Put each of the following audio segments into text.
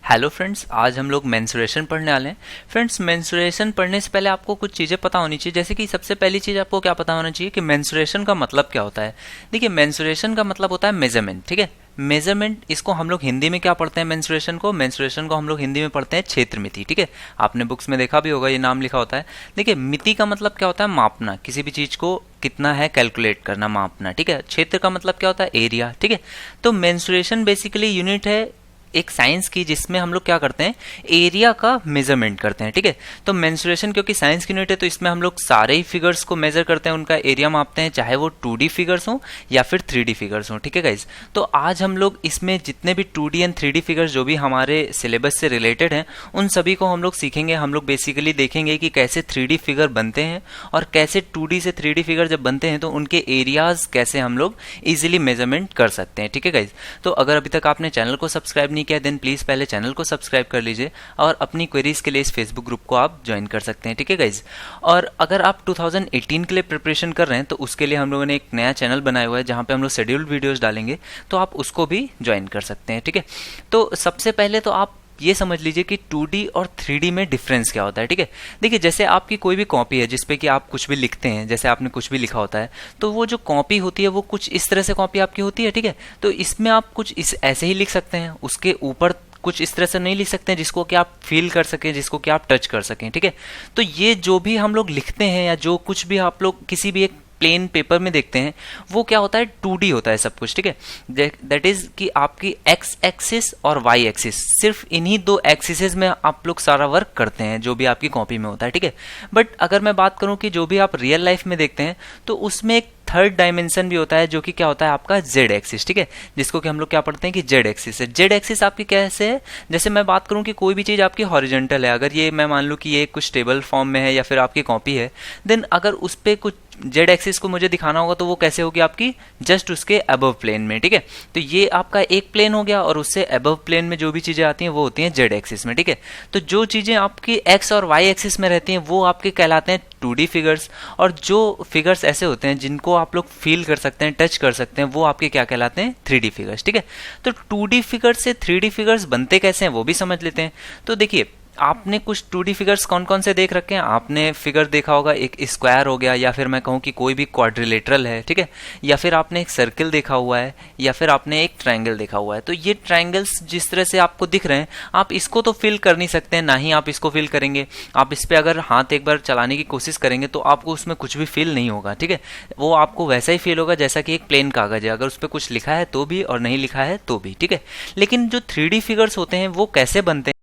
Hello friends, आज हम लोग मेंसुरेशन पढ़ने वाले हैं। फ्रेंड्स, मेंसुरेशन पढ़ने से पहले आपको कुछ चीज़ें पता होनी चाहिए। जैसे कि सबसे पहली चीज़ आपको क्या पता होना चाहिए कि मेंसुरेशन का मतलब क्या होता है। देखिए, मेंसुरेशन का मतलब होता है मेजरमेंट। ठीक है, मेजरमेंट, इसको हम लोग हिंदी में क्या पढ़ते हैं? मेंसुरेशन को हम लोग हिंदी में पढ़ते हैं क्षेत्र मिति। ठीक है, आपने बुक्स में देखा भी होगा, ये नाम लिखा होता है। देखिए, मिति का मतलब क्या होता है? मापना, किसी भी चीज़ को कितना है कैलकुलेट करना, मापना। ठीक है, क्षेत्र का मतलब क्या होता है? एरिया। ठीक है, तो मेंसुरेशन बेसिकली यूनिट है एक साइंस की, जिसमें हम लोग क्या करते हैं? एरिया का मेजरमेंट करते हैं। ठीक है, तो मेंसुरेशन क्योंकि साइंस की यूनिट है, तो इसमें हम लोग सारे ही फिगर्स को मेजर करते हैं, उनका एरिया मापते हैं, चाहे वो 2D फिगर्स हो या फिर 3D फिगर्स हो। ठीक है गाइज, तो आज हम लोग इसमें जितने भी 2D एंड 3D फिगर्स जो भी हमारे सिलेबस से रिलेटेड हैं, उन सभी को हम लोग सीखेंगे। हम लोग बेसिकली देखेंगे कि कैसे 3D फिगर बनते हैं और कैसे 2D से 3D फिगर जब बनते हैं तो उनके एरियाज कैसे हम लोग इजीली मेजरमेंट कर सकते हैं। ठीक है गाइज, तो अगर अभी तक आपने चैनल को सब्सक्राइब नहीं किया, देन प्लीज पहले चैनल को सब्सक्राइब कर लीजिए और अपनी क्वेरीज के लिए इस फेसबुक ग्रुप को आप ज्वाइन कर सकते हैं। ठीक है गाइज, और अगर आप 2018 के लिए प्रिपरेशन कर रहे हैं तो उसके लिए हम लोगों ने एक नया चैनल बनाया हुआ है जहां पे हम लोग शेड्यूल्ड वीडियोस डालेंगे, तो आप उसको भी ज्वाइन कर सकते हैं। ठीक है, तो सबसे पहले तो आप ये समझ लीजिए कि 2D और 3D में डिफरेंस क्या होता है। ठीक है, देखिए, जैसे आपकी कोई भी कॉपी है जिसपे कि आप कुछ भी लिखते हैं, जैसे आपने कुछ भी लिखा होता है, तो वो जो कॉपी होती है वो कुछ इस तरह से कॉपी आपकी होती है। ठीक है, तो इसमें आप कुछ इस ऐसे ही लिख सकते हैं, उसके ऊपर कुछ इस तरह से नहीं लिख सकते हैं जिसको कि आप फील कर सकें, जिसको कि आप टच कर सकें। ठीक है, तो ये जो भी हम लोग लिखते हैं या जो कुछ भी आप लोग किसी भी एक प्लेन पेपर में देखते हैं, वो क्या होता है? 2D होता है सब कुछ। ठीक है, दैट इज कि आपकी एक्स एक्सिस और वाई एक्सिस, सिर्फ इन्हीं दो एक्सिस में आप लोग सारा वर्क करते हैं जो भी आपकी कॉपी में होता है। ठीक है, बट अगर मैं बात करूं कि जो भी आप रियल लाइफ में देखते हैं, तो उसमें एक थर्ड डायमेंशन भी होता है जो कि क्या होता है? आपका जेड एक्सिस। ठीक है, जिसको कि हम लोग क्या पढ़ते हैं कि जेड एक्सिस है। जेड एक्सिस आपकी कैसे है? जैसे मैं बात करूं कि कोई भी चीज आपकी हॉरिजॉन्टल है, अगर ये मैं मान लूं कि ये कुछ टेबल फॉर्म में है या फिर आपकी कॉपी है, देन अगर उस पे कुछ जेड एक्सिस को मुझे दिखाना होगा तो वो कैसे होगी? आपकी जस्ट उसके अबव प्लेन में। ठीक है, तो ये आपका एक प्लेन हो गया और उससे अबव प्लेन में जो भी चीजें आती हैं वो होती हैं जेड एक्सिस में। ठीक है, तो जो चीजें आपकी एक्स और वाई एक्सिस में रहती हैं वो आपके कहलाते हैं 2D फिगर्स, और जो फिगर्स ऐसे होते हैं जिनको आप लोग फील कर सकते हैं, टच कर सकते हैं, वो आपके क्या कहलाते हैं? 3D figures. ठीक है, तो 2D फिगर्स से 3D फिगर्स बनते कैसे हैं वो भी समझ लेते हैं। तो देखिए, आपने कुछ 2D फिगर्स कौन कौन से देख रखे हैं? आपने फिगर देखा होगा, एक स्क्वायर हो गया, या फिर मैं कहूँ कि कोई भी क्वाड्रिलेटरल है। ठीक है, या फिर आपने एक सर्किल देखा हुआ है, या फिर आपने एक ट्रायंगल देखा हुआ है। तो ये ट्रायंगल्स जिस तरह से आपको दिख रहे हैं, आप इसको तो फिल कर नहीं सकते हैं, ना ही आप इसको फिल करेंगे। आप इस पर अगर हाथ एक बार चलाने की कोशिश करेंगे तो आपको उसमें कुछ भी फील नहीं होगा। ठीक है, वो आपको वैसा ही फील होगा जैसा कि एक प्लेन कागज है, अगर उस पर कुछ लिखा है तो भी और नहीं लिखा है तो भी। ठीक है, लेकिन जो 3D फिगर्स होते हैं वो कैसे बनते हैं?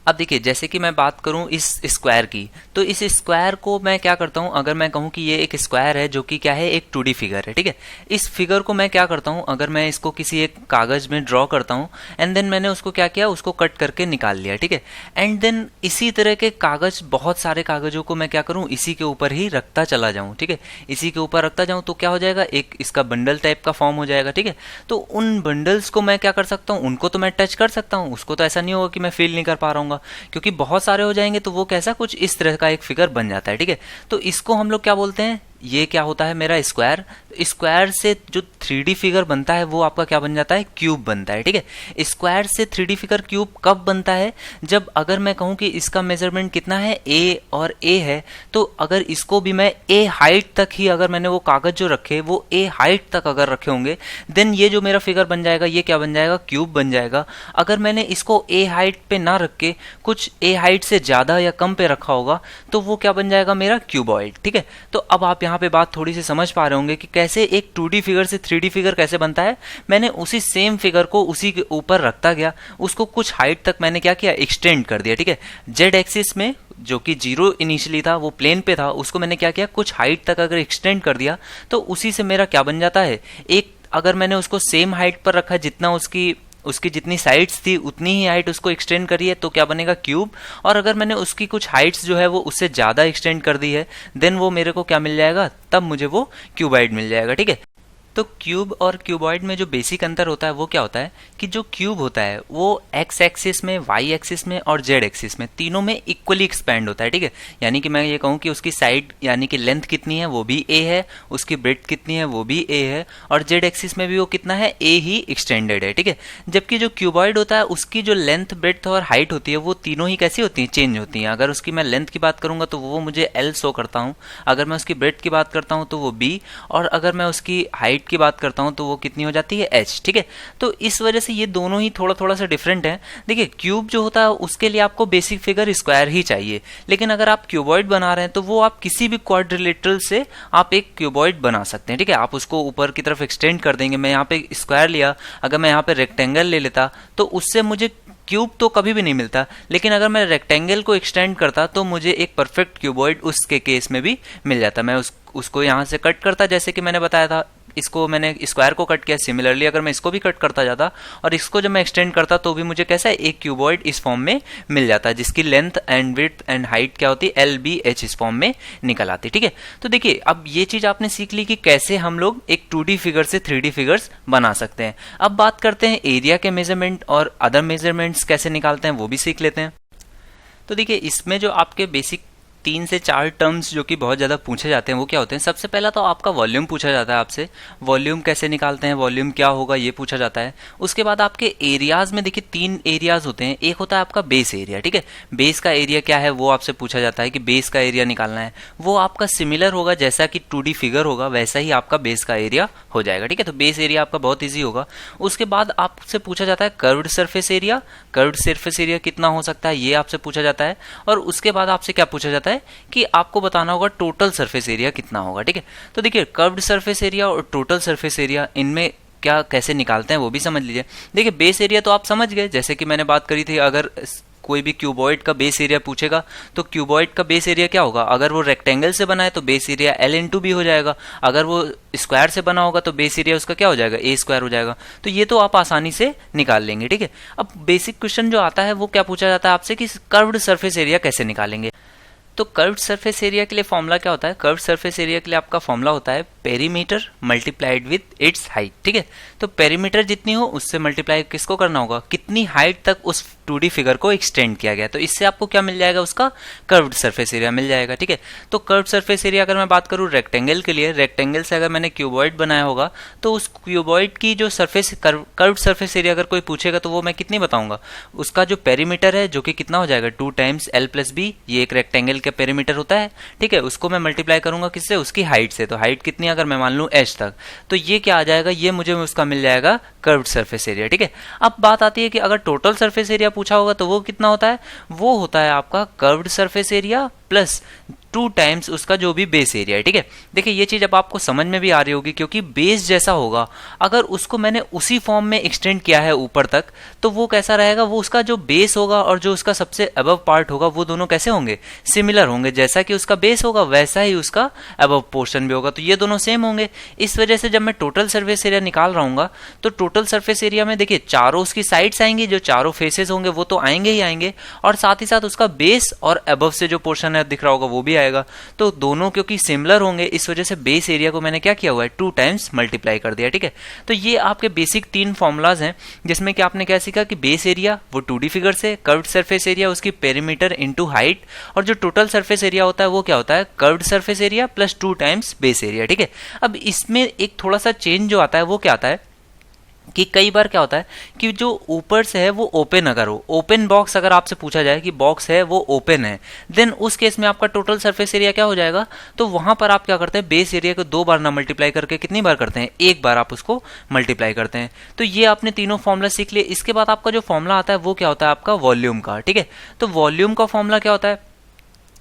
अब देखिए, जैसे कि मैं बात करूं इस स्क्वायर की, तो इस स्क्वायर को मैं क्या करता हूं? अगर मैं कहूं कि ये एक स्क्वायर है जो कि क्या है? एक 2D फिगर है। ठीक है, इस फिगर को मैं क्या करता हूं? अगर मैं इसको किसी एक कागज में ड्रॉ करता हूं एंड देन मैंने उसको क्या किया? उसको कट करके निकाल लिया। ठीक है, एंड देन इसी तरह के कागज, बहुत सारे कागजों को मैं क्या करूं? इसी के ऊपर ही रखता चला जाऊं। ठीक है, इसी के ऊपर रखता जाऊं तो क्या हो जाएगा? एक इसका बंडल टाइप का फॉर्म हो जाएगा। ठीक है, तो उन बंडल्स को मैं क्या कर सकता हूं? उनको तो मैं टच कर सकता हूं, उसको तो ऐसा नहीं होगा कि मैं फील नहीं कर पा रहा हूँ, क्योंकि बहुत सारे हो जाएंगे तो वो कैसा कुछ इस तरह का एक फिगर बन जाता है। ठीक है, तो इसको हम लोग क्या बोलते हैं? ये क्या होता है? मेरा स्क्वायर। स्क्वायर से जो 3D फिगर बनता है वो आपका क्या बन जाता है? क्यूब बनता है। ठीक है, स्क्वायर से 3D फिगर क्यूब कब बनता है? जब अगर मैं कहूं कि इसका मेजरमेंट कितना है? A और A है, तो अगर इसको भी मैं A हाइट तक ही, अगर मैंने वो कागज जो रखे वो A हाइट तक अगर रखे होंगे, देन ये जो मेरा फिगर बन जाएगा ये क्या बन जाएगा? क्यूब बन जाएगा। अगर मैंने इसको A हाइट पे ना रख के कुछ A हाइट से ज्यादा या कम पे रखा होगा तो वो क्या बन जाएगा? मेरा क्यूबॉइड। ठीक है, तो अब आप यहाँ पे बात थोड़ी सी समझ पा रहे होंगे कि कैसे एक 2D फिगर से 3D फिगर कैसे बनता है। मैंने उसी सेम फिगर को उसी के ऊपर रखता गया, उसको कुछ हाइट तक मैंने क्या किया? एक्सटेंड कर दिया। ठीक है, जेड एक्सिस में जो कि 0 इनिशियली था, वो प्लेन पे था, उसको मैंने क्या किया? कुछ हाइट तक अगर एक्सटेंड कर दिया तो उसी से मेरा क्या बन जाता है? एक, अगर मैंने उसको सेम हाइट पर रखा, जितना उसकी जितनी साइड्स थी उतनी ही हाइट उसको एक्सटेंड करी है, तो क्या बनेगा? क्यूब। और अगर मैंने उसकी कुछ हाइट्स जो है वो उससे ज्यादा एक्सटेंड कर दी है, देन वो मेरे को क्या मिल जाएगा? तब मुझे वो क्यूबाइड मिल जाएगा। ठीक है, तो क्यूब और क्यूबॉइड में जो बेसिक अंतर होता है वो क्या होता है कि जो क्यूब होता है वो एक्स एक्सिस में, वाई एक्सिस में और जेड एक्सिस में तीनों में इक्वली एक्सपैंड होता है, ठीक है। यानी कि मैं ये कहूँ कि उसकी साइड यानी कि लेंथ कितनी है वो भी ए है, उसकी ब्रेड्थ कितनी है वो भी ए है, और जेड एक्सिस में भी वो कितना है, ए ही एक्सटेंडेड है, ठीक है। जबकि जो क्यूबॉइड होता है उसकी जो लेंथ, ब्रेड्थ और हाइट होती है वो तीनों ही कैसी होती हैं, चेंज होती हैं। अगर उसकी मैं लेंथ की बात करूंगा तो वो मुझे एल शो करता हूँ, अगर मैं उसकी ब्रेड्थ की बात करता हूँ तो वो बी, और अगर मैं उसकी हाइट की बात करता हूँ तो वो कितनी हो जाती है, एच, ठीक है। तो इस वजह से ये दोनों ही थोड़ा थोड़ा सा डिफरेंट है। देखिए क्यूब जो होता है उसके लिए आपको बेसिक फिगर स्क्वायर ही चाहिए, लेकिन अगर आप क्यूबॉइड बना रहे हैं तो वो आप किसी भी क्वाड्रिलेटरल से आप एक क्यूबॉइड बना सकते हैं, ठीक है। आप उसको ऊपर की तरफ एक्सटेंड कर देंगे। मैं यहाँ पे स्क्वायर लिया, अगर मैं यहाँ पे रेक्टेंगल ले लेता तो उससे मुझे क्यूब तो कभी भी नहीं मिलता, लेकिन अगर मैं रेक्टेंगल को एक्सटेंड करता तो मुझे एक परफेक्ट क्यूबॉइड उसके केस में भी मिल जाता। मैं उसको यहाँ से कट करता, जैसे कि मैंने बताया था, इसको मैंने स्क्वायर को कट किया। सिमिलरली अगर मैं इसको भी कट करता जाता और इसको जब मैं एक्सटेंड करता तो भी मुझे कैसा है, एक क्यूबॉइड इस फॉर्म में मिल जाता, जिसकी length and width and height क्या होती है, एल बी एच इस फॉर्म में निकल आती, ठीक है। तो देखिए अब ये चीज आपने सीख ली कि कैसे हम लोग एक 2D फिगर से 3D फिगर्स बना सकते हैं। अब बात करते हैं एरिया के मेजरमेंट और अदर मेजरमेंट्स कैसे निकालते हैं, वो भी सीख लेते हैं। तो देखिए इसमें जो आपके बेसिक 3 से 4 टर्म्स जो कि बहुत ज़्यादा पूछे जाते हैं वो क्या होते हैं। सबसे पहला तो आपका वॉल्यूम पूछा जाता है आपसे, वॉल्यूम कैसे निकालते हैं, वॉल्यूम क्या होगा ये पूछा जाता है। उसके बाद आपके एरियाज में देखिए 3 एरियाज होते हैं। एक होता है आपका बेस एरिया, ठीक है। बेस का एरिया क्या है वो आपसे पूछा जाता है कि बेस का एरिया निकालना है। वो आपका सिमिलर होगा, जैसा कि 2D फिगर होगा वैसा ही आपका बेस का एरिया हो जाएगा, ठीक है। तो बेस एरिया आपका बहुत ईजी होगा। उसके बाद आपसे पूछा जाता है curved surface area. Curved surface area कितना हो सकता है ये आपसे पूछा जाता है। और उसके बाद आपसे क्या पूछा जाता है कि आपको बताना होगा टोटल सरफेस एरिया कितना होगा, ठीक है। तो देखिए कर्व्ड सरफेस एरिया और टोटल सरफेस एरिया इनमें क्या कैसे निकालते हैं वो भी समझ लीजिए। देखिए बेस एरिया तो आप समझ गए, जैसे कि मैंने बात करी थी, अगर कोई भी क्यूबॉइड का बेस एरिया पूछेगा तो क्यूबॉइड का बेस एरिया क्या होगा, अगर वो रेक्टेंगल से बना है तो base area l into b हो जाएगा, अगर वो स्क्वायर से बना होगा तो बेस एरिया उसका क्या हो जाएगा, ए स्क्वायर हो जाएगा। तो ये तो आप आसानी से निकाल लेंगे, ठीक है। अब बेसिक क्वेश्चन जो आता है वो क्या पूछा जाता है आपसे कि कर्व्ड सरफेस एरिया कैसे निकालेंगे। तो कर्व्ड सरफेस एरिया के लिए फॉर्मूला क्या होता है, कर्व्ड सरफेस एरिया के लिए आपका फॉर्मूला होता है perimeter multiplied with its height, ठीक है। तो पेरीमीटर जितनी हो उससे मल्टीप्लाई किसको करना होगा, कितनी हाइट तक उस 2D फिगर को एक्सटेंड किया गया, तो इससे आपको क्या मिल जाएगा, उसका कर्व्ड सरफेस एरिया मिल जाएगा, ठीक है। तो कर्व्ड सरफेस एरिया अगर मैं बात करूं रेक्टेंगल के लिए, रेक्टेंगल से अगर मैंने क्यूबॉइड बनाया होगा तो उस क्यूबॉइड की जो सरफेस कर्व्ड सरफेस एरिया अगर कोई पूछेगा तो वो मैं कितनी बताऊंगा, उसका जो पेरीमीटर है जो कि कितना हो जाएगा 2 टाइम्स एल प्लस बी, ये एक रेक्टेंगल का पेरीमीटर होता है, ठीक है। उसको मैं मल्टीप्लाई करूंगा किससे, उसकी हाइट से। तो हाइट कितनी अगर मैं मान लूं एच तक, तो ये क्या आ जाएगा, ये मुझे उसका मिल जाएगा कर्व्ड सरफेस एरिया, ठीक है। अब बात आती है कि अगर टोटल सरफेस एरिया पूछा होगा तो वो कितना होता है, वो होता है आपका curved surface area plus 2 times उसका जो भी बेस एरिया है, ठीक है। देखिए ये चीज अब आपको समझ में भी आ रही होगी, क्योंकि बेस जैसा होगा अगर उसको मैंने उसी फॉर्म में एक्सटेंड किया है ऊपर तक, तो वो कैसा रहेगा, वो उसका जो बेस होगा और जो उसका सबसे अबव पार्ट होगा वो दोनों कैसे होंगे, सिमिलर होंगे। जैसा कि उसका बेस होगा वैसा ही उसका अबव पोर्शन भी होगा, तो ये दोनों सेम होंगे। इस वजह से जब मैं टोटल सरफेस एरिया निकाल रहा हूँ तो टोटल सरफेस एरिया में देखिए चारों उसकी साइड्स आएंगी, जो चारों फेसेस होंगे वो तो आएंगे ही आएंगे, और साथ ही साथ उसका बेस और अबव से जो पोर्शन है दिख रहा होगा वो भी आएगा। तो दोनों क्योंकि सिमिलर होंगे इस वजह से बेस एरिया को मैंने क्या किया हुआ है 2 टाइम्स मल्टीप्लाई कर दिया, ठीक है। तो ये आपके बेसिक 3 फॉर्मूलाज हैं, जिसमें कि आपने क्या सीखा कि बेस एरिया वो 2D फिगर से, कर्व्ड सरफेस एरिया उसकी पेरीमीटर इनटू हाइट, और जो टोटल सरफेस एरिया होता है वो क्या होता है, curved surface area plus 2 times base area, ठीक है। अब इसमें एक थोड़ा सा चेंज जो आता है वो क्या आता है कि कई बार क्या होता है कि जो ऊपर से है वो ओपन अगर हो, ओपन बॉक्स अगर आपसे पूछा जाए कि बॉक्स है वो ओपन है, देन उस केस में आपका टोटल सरफेस एरिया क्या हो जाएगा, तो वहां पर आप क्या करते हैं, बेस एरिया को 2 बार ना मल्टीप्लाई करके कितनी बार करते हैं, 1 बार आप उसको मल्टीप्लाई करते हैं। तो ये आपने तीनों फॉर्मूला सीख लिए। इसके बाद आपका जो फॉर्मूला आता है वो क्या होता है, आपका वॉल्यूम का, ठीक है। तो वॉल्यूम का फॉर्मूला क्या होता है,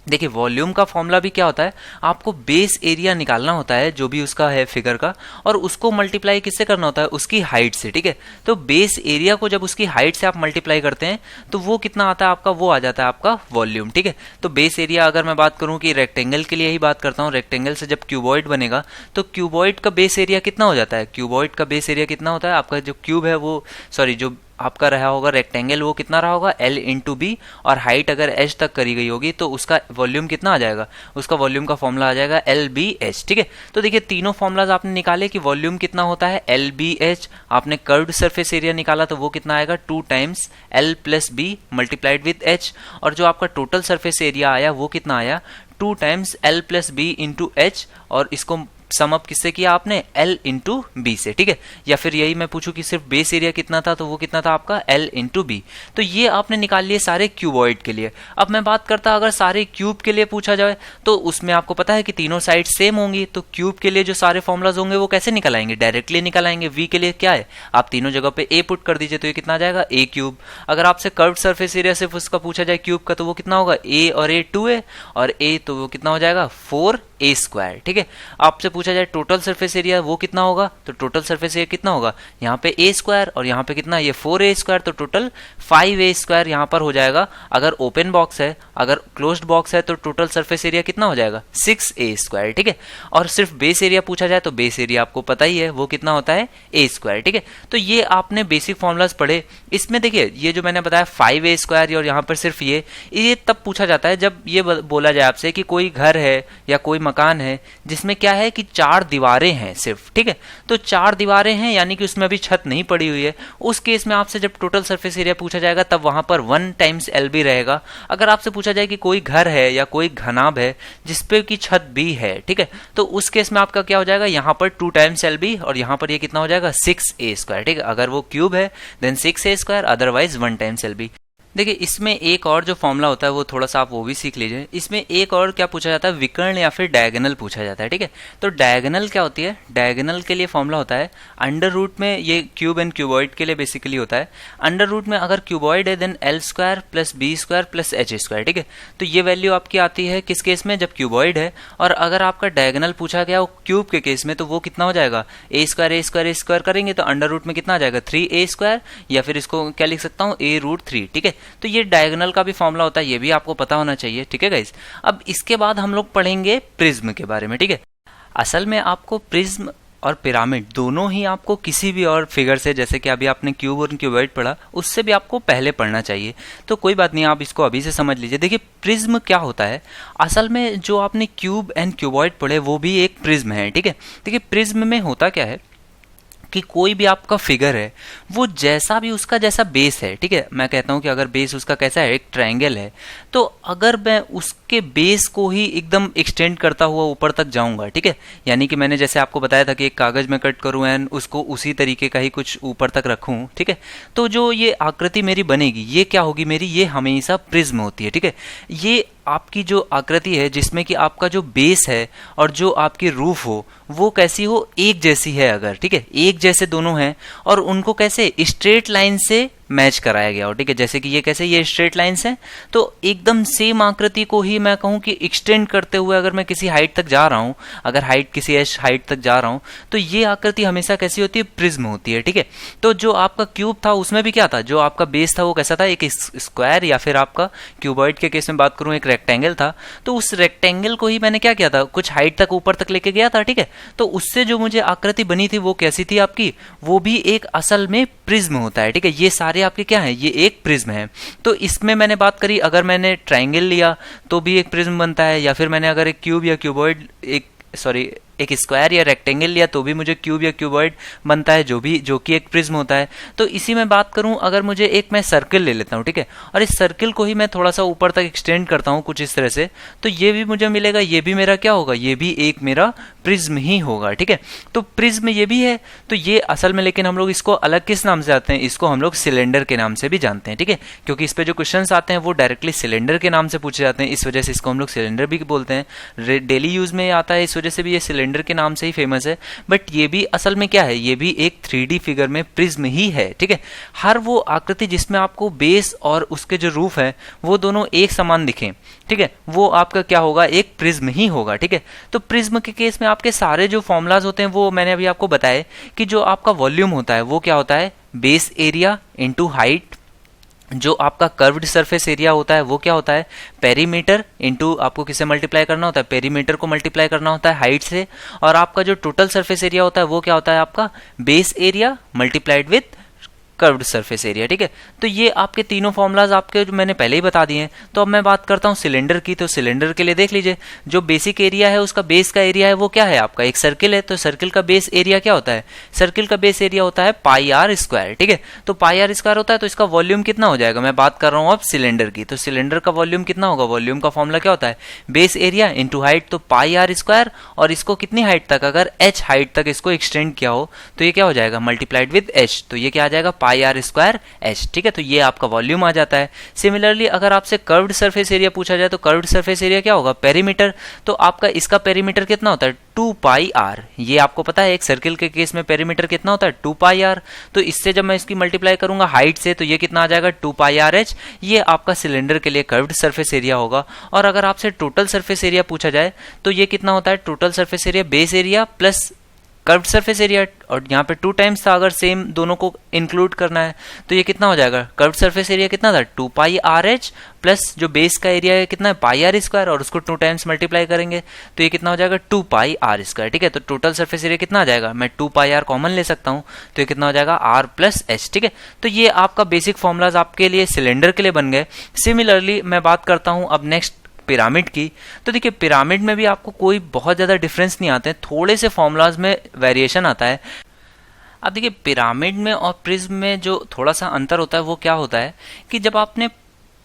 देखिए वॉल्यूम का फॉर्मूला भी क्या होता है, आपको बेस एरिया निकालना होता है जो भी उसका है फिगर का, और उसको मल्टीप्लाई किससे करना होता है, उसकी हाइट से, ठीक है। तो बेस एरिया को जब उसकी हाइट से आप मल्टीप्लाई करते हैं तो वो कितना आता है आपका, वो आ जाता है आपका वॉल्यूम, ठीक है। तो बेस एरिया अगर मैं बात करूं कि रेक्टेंगल के लिए ही बात करता हूं, रेक्टेंगल से जब क्यूबॉइड बनेगा तो क्यूबॉइड का बेस एरिया कितना हो जाता है, क्यूबॉइड का बेस एरिया कितना होता है, आपका जो क्यूब है वो, सॉरी जो आपका रहा होगा रेक्टेंगल, वो कितना रहा होगा L इंटू बी, और हाइट अगर h तक करी गई होगी तो उसका वॉल्यूम कितना आ जाएगा, उसका वॉल्यूम का फॉर्मूला आ जाएगा LBH। ठीक है, तो देखिए तीनों फॉर्मूलाज आपने निकाले कि वॉल्यूम कितना होता है LBH, आपने कर्व्ड सरफेस एरिया निकाला तो वो कितना आएगा 2 times L plus b multiplied with H, और जो आपका टोटल सरफेस एरिया आया वो कितना आया 2 times L plus b into H, और इसको सम अप किससे किया आपने L इंटू बी से। ठीक है, या फिर यही मैं पूछूं कि सिर्फ बेस एरिया कितना था तो वो कितना था आपका L इंटू बी। तो ये आपने निकाल लिए सारे क्यूबॉइड के लिए। अब मैं बात करता अगर सारे क्यूब के लिए पूछा जाए तो उसमें आपको पता है कि तीनों साइड सेम होंगी, तो क्यूब के लिए जो सारे फॉर्मुलाज होंगे वो कैसे निकल आएंगे, डायरेक्टली निकल आएंगे। वी के लिए क्या है, आप तीनों जगह पे ए पुट कर दीजिए तो ये कितना आ जाएगा ए क्यूब। अगर आपसे कर्व्ड सरफेस एरिया सिर्फ उसका पूछा जाए क्यूब का तो वो कितना होगा ए और ए 2a, और ए तो वो कितना हो जाएगा 4a स्क्वायर। ठीक है, आपसे पूछा जाए टोटल सरफेस एरिया वो कितना होगा, तो टोटल सरफेस एरिया कितना होगा, यहाँ पे a स्क्वायर और यहाँ पे कितना ये 4a स्क्वायर, तो टोटल 5a स्क्वायर यहाँ पर हो जाएगा। अगर ओपन बॉक्स है, अगर क्लोज्ड बॉक्स है तो टोटल सरफेस एरिया कितना हो जाएगा 6a स्क्वायर। ठीक है, और सिर्फ बेस एरिया पूछा जाए तो बेस एरिया आपको पता ही है वो कितना होता है a स्क्वायर। ठीक है, तो ये आपने बेसिक फॉर्मुलाज पढ़े। इसमें देखिए ये जो मैंने बताया 5a स्क्वायर और यहाँ पर सिर्फ ये तब पूछा जाता है जब ये बोला जाए आपसे कि कोई घर है या कोई मकान है जिसमें क्या है कि 4 दीवारें हैं सिर्फ। ठीक है, तो 4 दीवारें हैं यानी कि उसमें अभी छत नहीं पड़ी हुई है, उस केस में आपसे जब टोटल सरफेस एरिया पूछा जाएगा तब वहां पर 1 टाइम्स LB रहेगा। अगर आपसे पूछा जाए कि कोई घर है या कोई घनाभ है जिसपे की छत भी है, ठीक है, तो उस केस में आपका क्या हो जाएगा, यहाँ पर 2 टाइम्स LB और यहाँ पर ये कितना हो जाएगा 6a स्क्वायर। ठीक है, अगर वो क्यूब है then 6a square, otherwise 1 times LB। देखिए इसमें एक और जो फॉर्मूला होता है वो थोड़ा सा आप वो भी सीख लीजिए। इसमें एक और क्या पूछा जाता है, विकर्ण या फिर डायगोनल पूछा जाता है। ठीक है, तो डायगोनल क्या होती है, डायगोनल के लिए फॉर्मूला होता है अंडर रूट में, ये क्यूब एंड क्यूबॉइड के लिए बेसिकली होता है। अंडर रूट में अगर क्यूबॉइड है then L square plus b square plus H square. ठीक है, तो ये वैल्यू आपकी आती है किस केस में, जब क्यूबॉइड है, और अगर आपका डायगोनल पूछा गया वो क्यूब के केस में तो वो कितना हो जाएगा ए स्क्वायर करेंगे तो अंडर रूट में कितना आ जाएगा 3a स्क्वायर, या फिर इसको क्या लिख सकता हूँ a√3। ठीक है, तो ये डायगोनल का भी फॉर्मूला होता है, ये भी आपको पता होना चाहिए। ठीक है गाइस, अब इसके बाद हम लोग पढ़ेंगे प्रिज्म के बारे में। ठीक है, असल में आपको प्रिज्म और पिरामिड दोनों ही आपको किसी भी और फिगर से, जैसे कि अभी आपने क्यूब और क्यूबॉइड पढ़ा, उससे भी आपको पहले पढ़ना चाहिए। तो कोई बात नहीं, आप इसको अभी से समझ लीजिए। देखिए प्रिज्म क्या होता है, असल में जो आपने क्यूब एंड क्यूबॉइड पढ़े वो भी एक प्रिज्म है। ठीक है, देखिए प्रिज्म में होता क्या है कि कोई भी आपका फिगर है वो जैसा भी उसका जैसा बेस है। ठीक है, मैं कहता हूं कि अगर बेस उसका कैसा है, एक ट्रायंगल है, तो अगर मैं उसके बेस को ही एकदम एक्सटेंड करता हुआ ऊपर तक जाऊंगा, ठीक है, यानी कि मैंने जैसे आपको बताया था कि एक कागज में कट करूं एंड उसको उसी तरीके का ही कुछ ऊपर तक रखूं, ठीक है, तो जो ये आकृति मेरी बनेगी ये क्या होगी मेरी, ये हमेशा प्रिज्म होती है। ठीक है, ये आपकी जो आकृति है जिसमें कि आपका जो बेस है और जो आपकी रूफ हो वो कैसी हो, एक जैसी है अगर, ठीक है, एक जैसे दोनों हैं और उनको कैसे स्ट्रेट लाइन से मैच कराया गया हो। ठीक है, जैसे कि ये कैसे, ये स्ट्रेट लाइंस हैं, तो एकदम सेम आकृति को ही मैं कहूं कि एक्सटेंड करते हुए अगर मैं किसी हाइट तक जा रहा हूं, अगर हाइट किसी एच हाइट तक जा रहा हूं, तो ये आकृति हमेशा कैसी होती है, प्रिज्म होती है। ठीक है, तो जो आपका क्यूब था उसमें भी क्या था, जो आपका बेस था वो कैसा था, एक स्क्वायर, या फिर आपका क्यूबॉइड के केस में बात करूं एक रेक्टेंगल था, तो उस रेक्टेंगल को ही मैंने क्या किया था, कुछ हाइट तक ऊपर तक लेके गया था। ठीक है, तो उससे जो मुझे आकृति बनी थी वो कैसी थी आपकी, वो भी एक असल में प्रिज्म होता है। ठीक है, ये सारे आपके क्या है, ये एक प्रिज्म है। तो इसमें मैंने बात करी, अगर मैंने ट्रायंगल लिया तो भी एक प्रिज्म बनता है, या फिर मैंने अगर एक क्यूब या क्यूबॉइड एक स्क्वायर या रेक्टेंगल लिया तो भी मुझे क्यूब या क्यूबॉइड बनता है, जो कि एक प्रिज्म होता है। तो इसी में बात करूं, अगर मुझे एक मैं सर्कल ले लेता हूं, ठीक है, और इस सर्कल को ही मैं थोड़ा सा ऊपर तक एक्सटेंड करता हूं कुछ इस तरह से, तो ये भी मुझे मिलेगा, ये भी मेरा क्या होगा, ये भी एक मेरा प्रिज्म ही होगा। ठीक है, तो प्रिज्म ये भी है, तो ये असल में, लेकिन हम लोग इसको अलग किस नाम से आते हैं, इसको हम लोग सिलेंडर के नाम से भी जानते हैं। ठीक है, क्योंकि इस पे जो क्वेश्चंस आते हैं वो डायरेक्टली सिलेंडर के नाम से पूछे जाते हैं, इस वजह से इसको हम लोग सिलेंडर भी बोलते हैं। डेली यूज में आता है, इस वजह से भी ये सिलेंडर के नाम से ही फेमस है। बट ये भी असल में क्या है, ये भी एक 3D फिगर में प्रिज्म ही है। ठीक है, हर वो आकृति जिसमें आपको बेस और उसके जो रूफ है वो दोनों एक समान दिखें, ठीक है, वो आपका क्या होगा, एक प्रिज्म ही होगा। ठीक है, तो प्रिज्म के केस में आपके सारे जो फॉर्मूलाज होते हैं वो मैंने अभी आपको बताए कि जो आपका वॉल्यूम होता है वो क्या होता है, बेस एरिया इंटू हाइट, जो आपका कर्व्ड सरफेस एरिया होता है वो क्या होता है, पेरीमीटर इंटू, आपको किसे मल्टीप्लाई करना होता है, पेरीमीटर को मल्टीप्लाई करना होता है हाइट से, और आपका जो टोटल सरफेस एरिया होता है वो क्या होता है, आपका base area multiplied with curved surface area. ठीक है, तो ये आपके तीनों फॉर्मूलाज आपके जो मैंने पहले ही बता दिए हैं। तो अब मैं बात करता हूँ सिलेंडर की। तो सिलेंडर के लिए देख लीजिए, जो बेसिक एरिया है उसका बेस का एरिया है वो क्या है आपका, एक सर्किल है। तो सर्किल का बेस एरिया क्या होता है, सर्किल का बेस एरिया होता है पाई आर स्क्वायर। ठीक है, तो पाई आर स्क्वायर होता है, तो इसका वॉल्यूम कितना हो जाएगा, मैं बात कर रहा हूँ अब सिलेंडर की। तो सिलेंडर का वॉल्यूम कितना होगा, वॉल्यूम का फॉर्मूला क्या होता है, बेस एरिया इंटू हाइट, तो पाई आर स्क्वायर। और इसको कितनी हाइट तक, अगर h हाइट तक इसको एक्सटेंड किया हो तो ये क्या हो जाएगा, मल्टीप्लाइड विद h, तो ये क्या आ जाएगा, पाई आर स्क्वायर h। ठीक है, तो ये आपका वॉल्यूम आ जाता है। सिमिलरली अगर आपसे कर्व्ड सरफेस एरिया पूछा जाए तो कर्व्ड सरफेस एरिया क्या होगा, पेरीमीटर। तो आपका इसका पेरीमीटर कितना होता है, 2 पाई आर। ये आपको पता है एक सर्किल के केस में पेरीमीटर कितना होता है, 2 पाई आर। तो इससे जब मैं इसकी मल्टीप्लाई करूंगा हाइट से तो ये कितना आ जाएगा, 2 पाई आर एच। ये आपका सिलेंडर के लिए कर्व्ड सरफेस एरिया होगा। और अगर आपसे टोटल सरफेस एरिया पूछा जाए तो ये कितना होता है, total surface area base area plus curved surface area, और यहाँ पे 2 टाइम्स था, अगर सेम दोनों को इंक्लूड करना है तो ये कितना हो जाएगा, कर्व्ड सरफेस एरिया कितना था, 2 पाई आर एच प्लस जो बेस का एरिया है कितना है, पाई आर स्क्वायर, और उसको 2 टाइम्स मल्टीप्लाई करेंगे तो ये कितना हो जाएगा, 2 पाई आर स्क्वायर। ठीक है, तो टोटल सरफेस एरिया कितना आ जाएगा, मैं 2 पाई आर कॉमन ले सकता हूँ तो ये कितना हो जाएगा, आर प्लस एच। ठीक है, तो ये आपका बेसिक फॉर्मूलाज आपके लिए सिलेंडर के लिए बन गए। सिमिलरली मैं बात करता हूँ अब नेक्स्ट पिरामिड की। तो देखिए पिरामिड में भी आपको कोई बहुत ज़्यादा डिफरेंस नहीं आते हैं, थोड़े से फॉर्मूलाज में वेरिएशन आता है। अब देखिए पिरामिड में और प्रिज्म में जो थोड़ा सा अंतर होता है वो क्या होता है कि जब आपने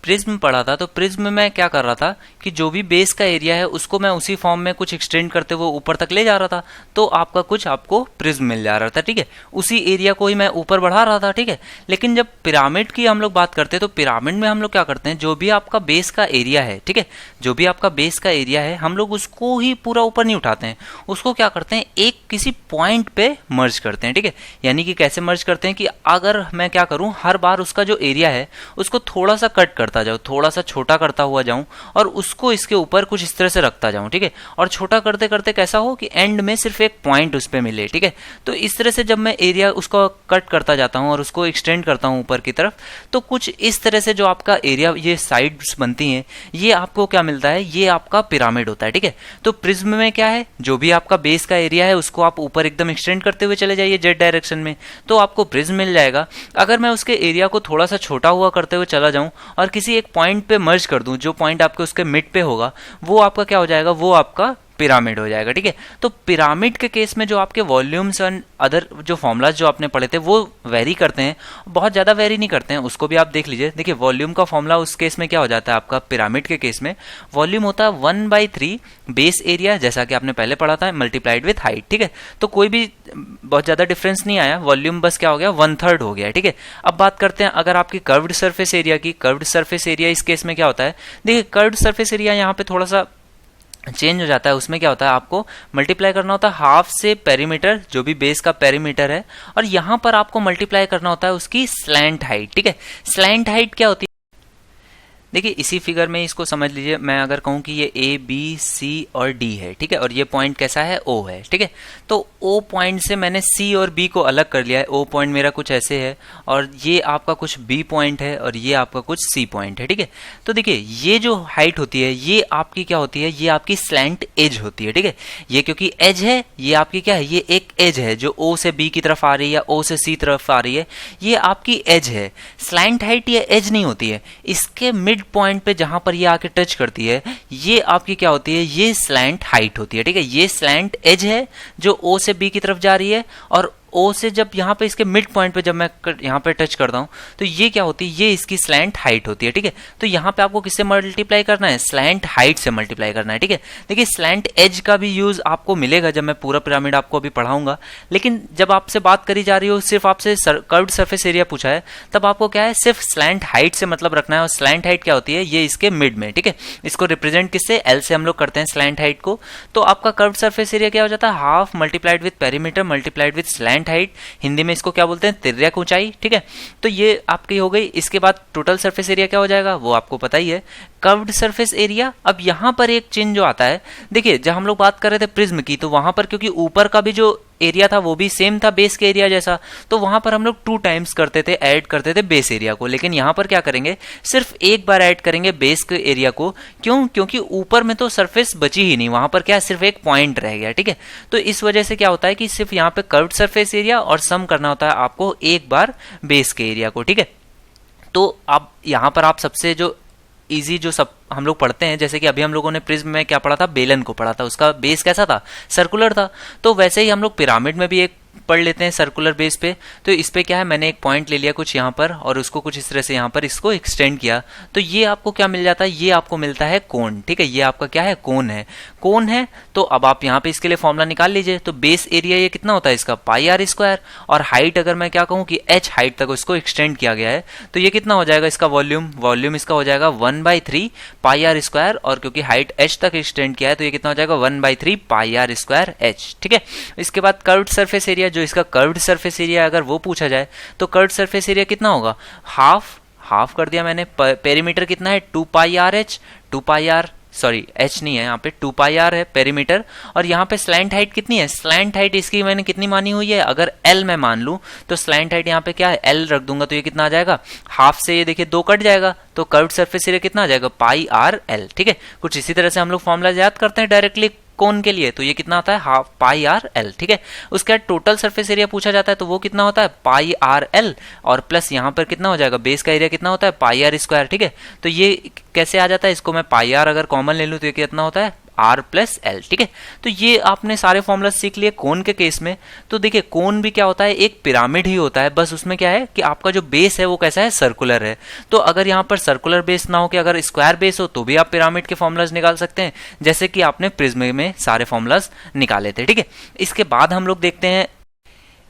प्रिज्म पढ़ा था तो प्रिज्म में मैं क्या कर रहा था कि जो भी बेस का एरिया है उसको मैं उसी फॉर्म में कुछ एक्सटेंड करते हुए ऊपर तक ले जा रहा था, तो आपका कुछ आपको प्रिज्म मिल जा रहा था। ठीक है, उसी एरिया को ही मैं ऊपर बढ़ा रहा था। ठीक है, लेकिन जब पिरामिड की हम लोग बात करते हैं तो पिरामिड में हम लोग क्या करते हैं, जो भी आपका बेस का एरिया है, ठीक है, जो भी आपका बेस का एरिया है हम लोग उसको ही पूरा ऊपर नहीं उठाते हैं, उसको क्या करते हैं एक किसी पॉइंट पे मर्ज करते हैं। ठीक है, यानी कि कैसे मर्ज करते हैं कि अगर मैं क्या करूं, हर बार उसका जो एरिया है उसको थोड़ा सा कट करता जाऊं, थोड़ा सा छोटा करता हुआ जाऊं और उसको इसके ऊपर कुछ इस तरह से रखता जाऊं। ठीक है, और छोटा करते करते कैसा हो कि एंड में सिर्फ एक पॉइंट उस पे मिले। ठीक है, तो इस तरह से जब मैं एरिया उसको कट करता जाता हूं और उसको एक्सटेंड करता हूं ऊपर की तरफ, तो कुछ इस तरह से जो आपका एरिया ये साइड्स बनती हैं, ये आपको क्या मिलता है, ये आपका पिरामिड होता है। ठीक है, तो प्रिज्म में क्या है, जो भी आपका बेस का एरिया है उसको आप ऊपर एकदम एक्सटेंड करते हुए चले जाइए जेड डायरेक्शन में, तो आपको प्रिज्म मिल जाएगा। अगर मैं उसके एरिया को थोड़ा सा छोटा हुआ करते हुए चला जाऊं और किसी एक पॉइंट पे मर्ज कर दूं, जो पॉइंट आपके उसके मिड पे होगा वो आपका क्या हो जाएगा, वो आपका पिरामिड हो जाएगा। ठीक है, तो पिरामिड के केस में जो आपके वॉल्यूम्स एंड अदर जो फॉर्मूलाज जो आपने पढ़े थे वो वेरी करते हैं, बहुत ज़्यादा वेरी नहीं करते हैं, उसको भी आप देख लीजिए। देखिए वॉल्यूम का फॉर्मूला उस केस में क्या हो जाता है आपका, पिरामिड के केस में वॉल्यूम होता है 1/3 बेस एरिया, जैसा कि आपने पहले पढ़ा था, मल्टीप्लाइड विथ हाइट। ठीक है, तो कोई भी बहुत ज़्यादा डिफरेंस नहीं आया, वॉल्यूम बस क्या हो गया, 1/3 हो गया। ठीक है, अब बात करते हैं अगर आपकी कर्व्ड सरफेस एरिया की। कर्व्ड सरफेस एरिया इस केस में क्या होता है, देखिए कर्व्ड सरफेस एरिया यहाँ पे थोड़ा सा चेंज हो जाता है। उसमें क्या होता है, आपको मल्टीप्लाई करना होता है हाफ से पेरीमीटर, जो भी बेस का पेरीमीटर है, और यहां पर आपको मल्टीप्लाई करना होता है उसकी स्लैंट हाइट। ठीक है, स्लैंट हाइट क्या होती है, देखिए इसी फिगर में इसको समझ लीजिए। मैं अगर कहूं कि ये ए बी सी और डी है, ठीक है, और ये पॉइंट कैसा है, ओ है। ठीक है, तो ओ पॉइंट से मैंने सी और बी को अलग कर लिया है। ओ पॉइंट मेरा कुछ ऐसे है और ये आपका कुछ बी पॉइंट है और ये आपका कुछ सी पॉइंट है। ठीक है, तो देखिए ये जो हाइट होती है ये आपकी क्या होती है, ये आपकी स्लैंट एज होती है। ठीक है, ये क्योंकि एज है, ये आपकी क्या है, ये एक एज है जो ओ से बी की तरफ आ रही है या ओ से सी तरफ आ रही है, ये आपकी एज है। स्लैंट हाइट ये एज नहीं होती है, इसके मिड पॉइंट पे जहां पर ये आके टच करती है ये आपकी क्या होती है, ये स्लैंट हाइट होती है। ठीक है, ये स्लैंट एज है जो ओ से बी की तरफ जा रही है, और ओ से जब यहाँ पे इसके मिड पॉइंट पे जब मैं यहाँ पे टच करता हूँ तो ये क्या होती है, ये इसकी स्लैंट हाइट होती है। ठीक है, तो यहाँ पे आपको किससे मल्टीप्लाई करना है, स्लैंट हाइट से मल्टीप्लाई करना है। ठीक है, देखिए स्लैंट एज का भी यूज आपको मिलेगा जब मैं पूरा पिरामिड आपको अभी पढ़ाऊंगा, लेकिन जब आपसे बात करी जा रही हो, सिर्फ आपसे कर्व्ड सरफेस एरिया पूछा है, तब आपको क्या है, सिर्फ स्लैंट हाइट से मतलब रखना है। और स्लैंट हाइट क्या होती है, ये इसके मिड में। ठीक है, इसको रिप्रेजेंट किससे, एल से हम लोग करते हैं स्लैंट हाइट को। तो आपका कर्व्ड सरफेस एरिया क्या हो जाता है, half multiplied with perimeter multiplied with slant height, Hindi में इसको क्या बोलते हैं, तिर्यक ऊंचाई। ठीक है, तो ये आपकी हो गई। इसके बाद टोटल सरफेस एरिया क्या हो जाएगा, वो आपको पता ही है, कर्व्ड सरफेस एरिया। अब यहां पर एक चिन्ह जो आता है, देखिए जब हम लोग बात कर रहे थे प्रिज्म की, तो वहां पर क्योंकि ऊपर का भी जो एरिया था वो भी सेम था बेस के एरिया जैसा, तो वहां पर हम लोग 2 टाइम्स करते थे, ऐड करते थे बेस एरिया को। लेकिन यहां पर क्या करेंगे, सिर्फ एक बार ऐड करेंगे बेस के एरिया को। क्यों? क्योंकि ऊपर में तो सरफेस बची ही नहीं, वहां पर क्या सिर्फ एक पॉइंट रह गया, ठीक है। तो इस वजह से क्या होता है कि सिर्फ यहाँ पे कर्व्ड सरफेस एरिया और सम करना होता है आपको एक बार बेस के एरिया को, ठीक है। तो अब यहां पर आप सबसे जो इजी जो सब हम लोग पढ़ते हैं, जैसे कि अभी हम लोगों ने प्रिज्म में क्या पढ़ा था, बेलन को पढ़ा था, उसका बेस कैसा था, सर्कुलर था। तो वैसे ही हम लोग पिरामिड में भी एक पढ़ लेते हैं सर्कुलर बेस पे। तो इस पे क्या है, मैंने एक पॉइंट ले लिया कुछ यहाँ पर और उसको कुछ इस तरह से यहाँ पर इसको एक्सटेंड किया, तो ये आपको क्या मिल जाता है, ये आपको मिलता है कोन, ठीक है। ये आपका क्या है, कोन है, कोन है। तो अब आप यहाँ पे इसके लिए फॉर्मूला निकाल लीजिए। तो बेस एरिया ये कितना होता है इसका, पाई आर स्क्वायर, और हाइट अगर मैं क्या कहूँ कि h हाइट तक उसको एक्सटेंड किया गया है, तो ये कितना हो जाएगा इसका वॉल्यूम, वॉल्यूम इसका हो जाएगा 1/3 पाई आर स्क्वायर, और क्योंकि हाइट h तक एक्सटेंड किया है तो ये कितना हो जाएगा 1/3 पाई आर स्क्वायर h, ठीक है। इसके बाद कर्व्ड सरफेस एरिया, जो इसका कर्व्ड सरफेस एरिया अगर वो पूछा जाए तो कर्व्ड सरफेस एरिया कितना होगा, हाफ कर दिया मैंने। पेरीमीटर कितना है 2 pi R H, 2 pi R sorry H नहीं है यहाँ पे, 2 पाई आर है पेरीमीटर। और यहाँ पे स्लैंट हाइट कितनी है, स्लैंट हाइट इसकी मैंने कितनी मानी हुई है, अगर एल मैं मान लूँ तो स्लैंट हाइट यहाँ पे क्या है एल रख दूंगा, तो ये कितना आ जाएगा, हाफ से ये देखिए 2 कट जाएगा, तो कर्व्ड सरफेस एरिया कितना आ जाएगा, पाई आर एल, ठीक है। कुछ इसी तरह से हम लोग फॉर्मूला याद करते हैं डायरेक्टली कोन के लिए, तो ये कितना आता है हाफ पाई आर एल, ठीक है। उसके बाद टोटल सरफेस एरिया पूछा जाता है तो वो कितना होता है पाई आर एल, और प्लस यहाँ पर कितना हो जाएगा, बेस का एरिया कितना होता है पाई आर स्क्वायर, ठीक है। तो ये कैसे आ जाता है, इसको मैं पाई आर अगर कॉमन ले लूँ तो ये कितना होता है आर प्लस एल, ठीक है। तो ये आपने सारे फॉर्मूला सीख लिए कोन के केस में। तो देखिए कोन भी क्या होता है, एक पिरामिड ही होता है, बस उसमें क्या है कि आपका जो बेस है वो कैसा है, सर्कुलर है। तो अगर यहाँ पर सर्कुलर बेस ना हो कि अगर स्क्वायर बेस हो तो भी आप पिरामिड के फॉर्मूलाज निकाल सकते हैं, जैसे कि आपने प्रिज्म में सारे फॉर्मूलाज निकाले थे, ठीक है। इसके बाद हम लोग देखते हैं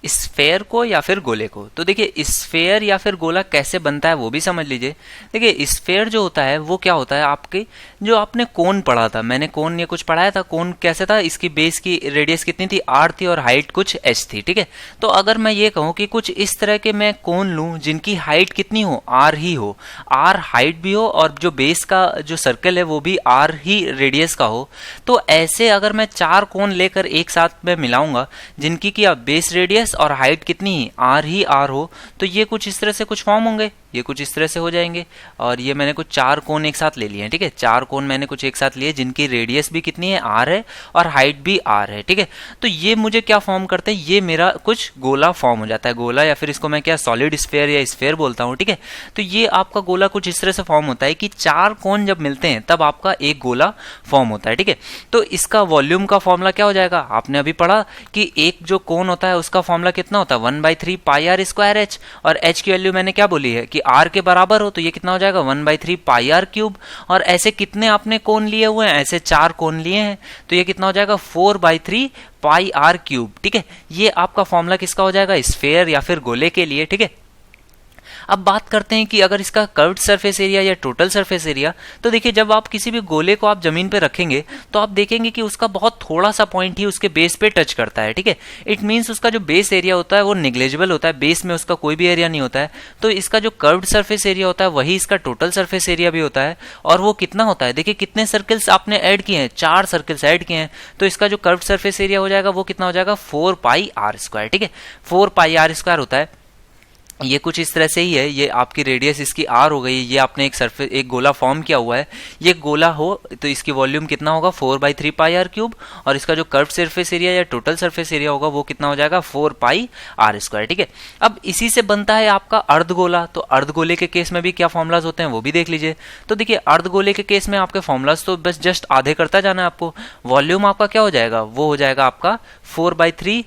स्फेयर को या फिर गोले को। तो देखिए स्फेयर या फिर गोला कैसे बनता है वो भी समझ लीजिए। देखिए स्फेयर जो होता है वो क्या होता है, आपके जो आपने कोन पढ़ा था, मैंने कोन ये कुछ पढ़ाया था, कोन कैसे था, इसकी बेस की रेडियस कितनी थी, आर थी, और हाइट कुछ एच थी, ठीक है। तो अगर मैं ये कहूँ कि कुछ इस तरह के मैं कोन लूँ जिनकी हाइट कितनी हो, आर ही हो, आर हाइट भी हो और जो बेस का जो सर्कल है वो भी आर ही रेडियस का हो, तो ऐसे अगर मैं 4 कोन लेकर एक साथ में मिलाऊंगा जिनकी की बेस रेडियस और हाइट कितनी ही आर हो, तो ये कुछ इस तरह से कुछ फॉर्म होंगे, ये कुछ इस तरह से हो जाएंगे। और ये मैंने कुछ 4 कोन एक साथ ले लिए हैं, ठीक है। 4 कोन मैंने कुछ एक साथ लिए जिनकी रेडियस भी कितनी है, आर है, और हाइट भी आर है, ठीक है। तो ये मुझे क्या फॉर्म करते हैं, ये मेरा कुछ गोला फॉर्म हो जाता है, गोला, या फिर इसको मैं क्या सॉलिड स्फेयर या स्फेयर बोलता हूँ, ठीक है। तो ये आपका गोला कुछ इस तरह से फॉर्म होता है कि 4 कोन जब मिलते हैं तब आपका एक गोला फॉर्म होता है, ठीक है। तो इसका वॉल्यूम का फॉर्मूला क्या हो जाएगा, आपने अभी पढ़ा कि एक जो कोन होता है उसका फॉर्मूला कितना होता है 1/3 पाई आर स्क्वायर एच, और एच की वैल्यू मैंने क्या बोली है कि आर के बराबर हो, तो ये कितना हो जाएगा 1/3 पाई आर क्यूब। और ऐसे कितने आपने कोन लिए हुए हैं, ऐसे 4 कोन लिए हैं, तो ये कितना हो जाएगा 4/3 पाई आर क्यूब, ठीक है। ये आपका फॉर्मूला किसका हो जाएगा, स्फेयर या फिर गोले के लिए, ठीक है। अब बात करते हैं कि अगर इसका कर्व्ड सरफेस एरिया या टोटल सरफेस एरिया, तो देखिए जब आप किसी भी गोले को आप जमीन पे रखेंगे तो आप देखेंगे कि उसका बहुत थोड़ा सा पॉइंट ही उसके बेस पे टच करता है, ठीक है। इट मींस उसका जो बेस एरिया होता है वो निग्लेजिबल होता है, बेस में उसका कोई भी एरिया नहीं होता है। तो इसका जो कर्व्ड सरफेस एरिया होता है वही इसका टोटल सरफेस एरिया भी होता है, और वो कितना होता है, देखिए कितने सर्कल्स आपने ऐड किए हैं, 4 सर्कल्स ऐड किए हैं, तो इसका जो कर्व्ड सरफेस एरिया हो जाएगा वो कितना हो जाएगा 4 पाई आर स्क्वायर, ठीक है। 4 पाई आर स्क्वायर होता है। ये कुछ इस तरह से ही है, ये आपकी रेडियस इसकी आर हो गई, ये आपने एक गोला फॉर्म किया हुआ है, ये गोला हो तो इसकी वॉल्यूम कितना होगा 4/3 पाई आर क्यूब, और इसका जो कर्व सरफेस एरिया या टोटल सरफेस एरिया होगा वो कितना हो जाएगा 4 पाई आर स्क्वायर, ठीक है। अब इसी से बनता है आपका अर्धगोला। तो अर्धगोले के केस में भी क्या फॉर्मुलाज होते हैं वो भी देख लीजिए। तो देखिए अर्धगोले के केस में आपके फॉर्मुलाज तो बस जस्ट आधे करता जाना है आपको। वॉल्यूम आपका क्या हो जाएगा, वो हो जाएगा आपका 4/3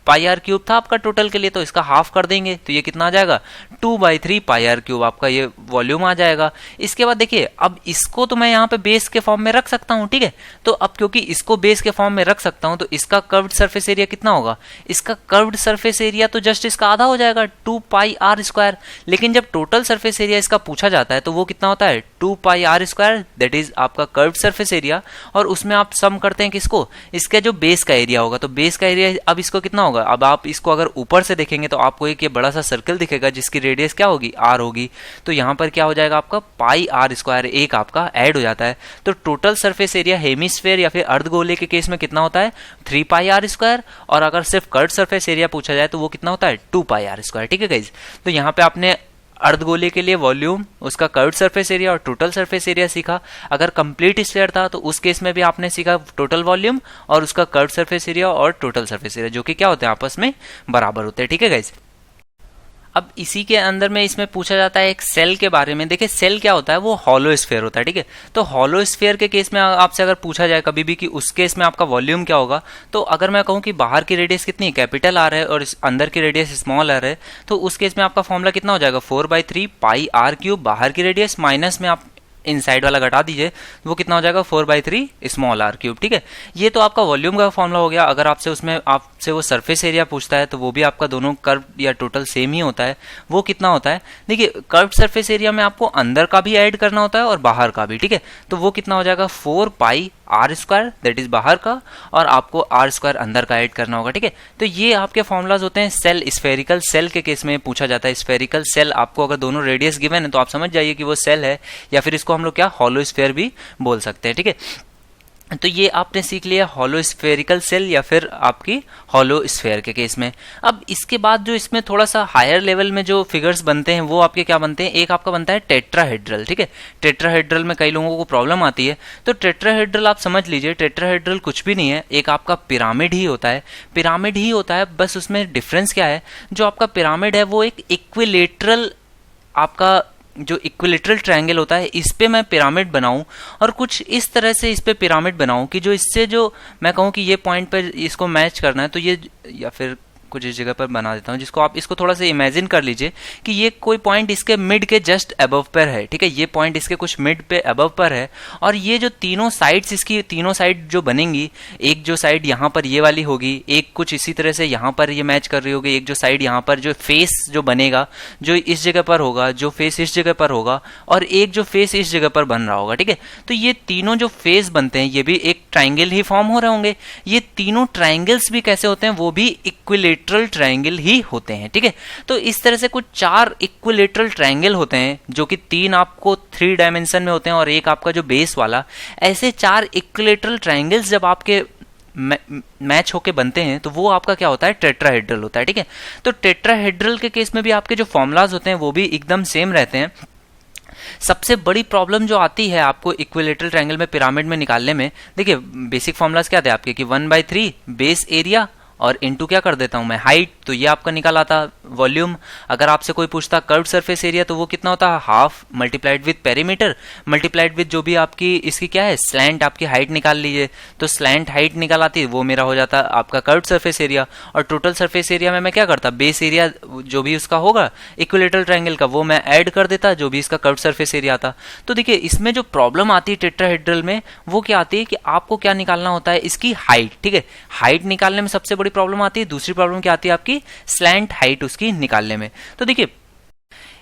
पाई आर क्यूब था आपका टोटल के लिए, तो इसका हाफ कर देंगे तो ये कितना आ जाएगा 2/3 पाई आर क्यूब आपका ये वॉल्यूम आ जाएगा। इसके बाद देखिए अब इसको तो मैं यहाँ पे बेस के फॉर्म में रख सकता हूँ, ठीक है। तो अब क्योंकि इसको बेस के फॉर्म में रख सकता हूँ तो इसका कर्व्ड सरफेस एरिया कितना होगा, इसका कर्व्ड सरफेस एरिया तो जस्ट इसका आधा हो जाएगा 2 पाई आर स्क्वायर। लेकिन जब टोटल सरफेस एरिया इसका पूछा जाता है तो वो कितना होता है 2 pi are square, that is आपका कर्व्ड सरफेस एरिया। और उसमें आप सम करते हैं किसको, इसका जो बेस का एरिया होगा, तो बेस का एरिया अब इसको कितना होगा होगा, अब आप इसको अगर ऊपर से देखेंगे तो आपको एक ये बड़ा सा सर्कल दिखेगा जिसकी रेडियस क्या होगी, आर होगी। तो यहाँ पर क्या हो जाएगा आपका पाई आर स्क्वायर एक आपका ऐड हो जाता है। तो टोटल सरफेस एरिया हेमिस्फेयर या फिर अर्धगोले के केस में कितना होता है, 3 पाई आर स्क्वायर, और अगर सिर्फ कर्व सरफेस एरिया पूछा जाए तो वो कितना होता है, 2 पाई आर स्क्वायर। ठीक है गाइज, तो यहाँ पे आपने अर्धगोले के लिए वॉल्यूम, उसका कर्व्ड सरफेस एरिया और टोटल सरफेस एरिया सीखा। अगर कंप्लीट स्फीयर था तो उस केस में भी आपने सीखा टोटल वॉल्यूम और उसका कर्व्ड सरफेस एरिया और टोटल सरफेस एरिया, जो कि क्या होते हैं, आपस में बराबर होते हैं। ठीक है गाइज, अब इसी के अंदर में इसमें पूछा जाता है एक सेल के बारे में। देखिए सेल क्या होता है, वो हॉलो स्फीयर होता है। ठीक है, तो हॉलो स्फीयर के केस में आपसे अगर पूछा जाए कभी भी कि उस केस में आपका वॉल्यूम क्या होगा, तो अगर मैं कहूं कि बाहर की रेडियस कितनी कैपिटल आर है और इस अंदर की रेडियस स्मॉल आर है, तो उस केस में आपका फॉर्मूला कितना हो जाएगा, 4/3 पाई आर क्यूब, बाहर की रेडियस माइनस में आप इनसाइड वाला घटा दीजिए, वो कितना हो जाएगा, 4/3 स्मॉल आर क्यूब। ठीक है, ये तो आपका वॉल्यूम का फॉर्मूला हो गया। अगर आपसे उसमें आपसे वो सरफेस एरिया पूछता है तो वो भी आपका दोनों कर्व या टोटल सेम ही होता है। वो कितना होता है, देखिए कर्व सरफेस एरिया में आपको अंदर का भी ऐड करना होता है और बाहर का भी। ठीक है, तो वो कितना हो जाएगा, 4 पाई आर स्क्वायर, दैट इज बाहर का, और आपको आर स्क्वायर अंदर का ऐड करना होगा। ठीक है, तो ये आपके फॉर्मूलाज होते हैं सेल, स्फेरिकल सेल के केस में पूछा जाता है। स्फेरिकल सेल आपको अगर दोनों रेडियस गिवन है तो आप समझ जाइए कि वो सेल है, या फिर इसको हम लोग क्या हॉलो स्फीयर भी बोल सकते हैं। ठीक है, तो ये आपने सीख लिया हॉलो स्फेरिकल सेल या फिर आपकी हॉलो स्फेयर के केस में। अब इसके बाद जो इसमें थोड़ा सा हायर लेवल में जो फिगर्स बनते हैं वो आपके क्या बनते हैं, एक आपका बनता है टेट्राहेड्रल। ठीक है, टेट्राहेड्रल में कई लोगों को प्रॉब्लम आती है, तो टेट्राहेड्रल आप समझ लीजिए, टेट्राहेड्रल कुछ भी नहीं है, एक आपका पिरामिड ही होता है। पिरामिड ही होता है, बस उसमें डिफरेंस क्या है, जो आपका पिरामिड है वो एक इक्विलेटरल, आपका जो इक्विलेटरल ट्रायंगल होता है इस पे मैं पिरामिड बनाऊं और कुछ इस तरह से इस पे पिरामिड बनाऊं कि जो इससे जो मैं कहूं कि ये पॉइंट पर इसको मैच करना है, तो ये, या फिर कुछ इस जगह पर बना देता हूं जिसको आप इसको थोड़ा सा इमेजिन कर लीजिए कि ये कोई पॉइंट इसके मिड के जस्ट अबव पर है। ठीक है, ये पॉइंट इसके कुछ मिड पे अबव पर है, और ये जो तीनों साइड्स, इसकी तीनों साइड जो बनेंगी, एक जो साइड यहाँ पर ये वाली होगी, एक कुछ इसी तरह से यहाँ पर ये मैच कर रही होगी, एक जो साइड यहाँ पर जो फेस जो बनेगा जो इस जगह पर होगा, जो फेस इस जगह पर होगा, और एक जो फेस इस जगह पर बन रहा होगा। ठीक है, तो ये तीनों जो फेस बनते हैं ये भी एक ट्राइंगल ही फॉर्म हो रहे होंगे। ये तीनों ट्राइंगल्स भी कैसे होते हैं, वो भी इक्विलेटरल ट्रायंगल ही होते हैं। ठीक है, तो इस तरह से कुछ 4 इक्विलेटरल ट्रायंगल होते हैं, जो कि 3 आपको 3 डायमेंशन में होते हैं और एक आपका जो बेस वाला। ऐसे 4 इक्विलेटरल ट्रायंगल्स जब आपके मैच होके बनते हैं तो वो आपका क्या होता है, टेट्राहेड्रल होता है। ठीक है, तो टेट्राहेड्रल के केस में भी आपके जो फॉर्मूलाज होते हैं वो भी एकदम सेम रहते हैं। सबसे बड़ी प्रॉब्लम जो आती है आपको इक्विलेटरल ट्रायंगल में पिरामिड में निकालने में, देखिए बेसिक फॉर्मूलाज क्या थे आपके कि 1/3 बेस एरिया और इनटू क्या कर देता हूं मैं, हाइट, तो ये आपका निकाल आता वॉल्यूम। अगर आपसे कोई पूछता कर्व्ड सरफेस एरिया तो वो कितना होता है, half multiplied with perimeter multiplied with जो भी आपकी इसकी क्या है, स्लैंट, आपकी हाइट निकाल लीजिए, तो स्लैंट हाइट निकाल आती है, वो मेरा हो जाता है आपका कर्व्ड सरफेस एरिया। और टोटल सरफेस एरिया में मैं क्या करता, बेस एरिया जो भी उसका होगा इक्विलेटरल ट्रायंगल का वो मैं ऐड कर देता, जो भी इसका कर्व्ड सरफेस एरिया आता। तो देखिए इसमें जो प्रॉब्लम आती है टेट्राहेड्रल में वो क्या आती है कि आपको क्या निकालना होता है, इसकी हाइट। ठीक है, हाइट निकालने में सबसे बड़ी प्रॉब्लम आती है। दूसरी प्रॉब्लम क्या आती है आपकी, स्लैंट हाइट उसकी निकालने में। तो देखिए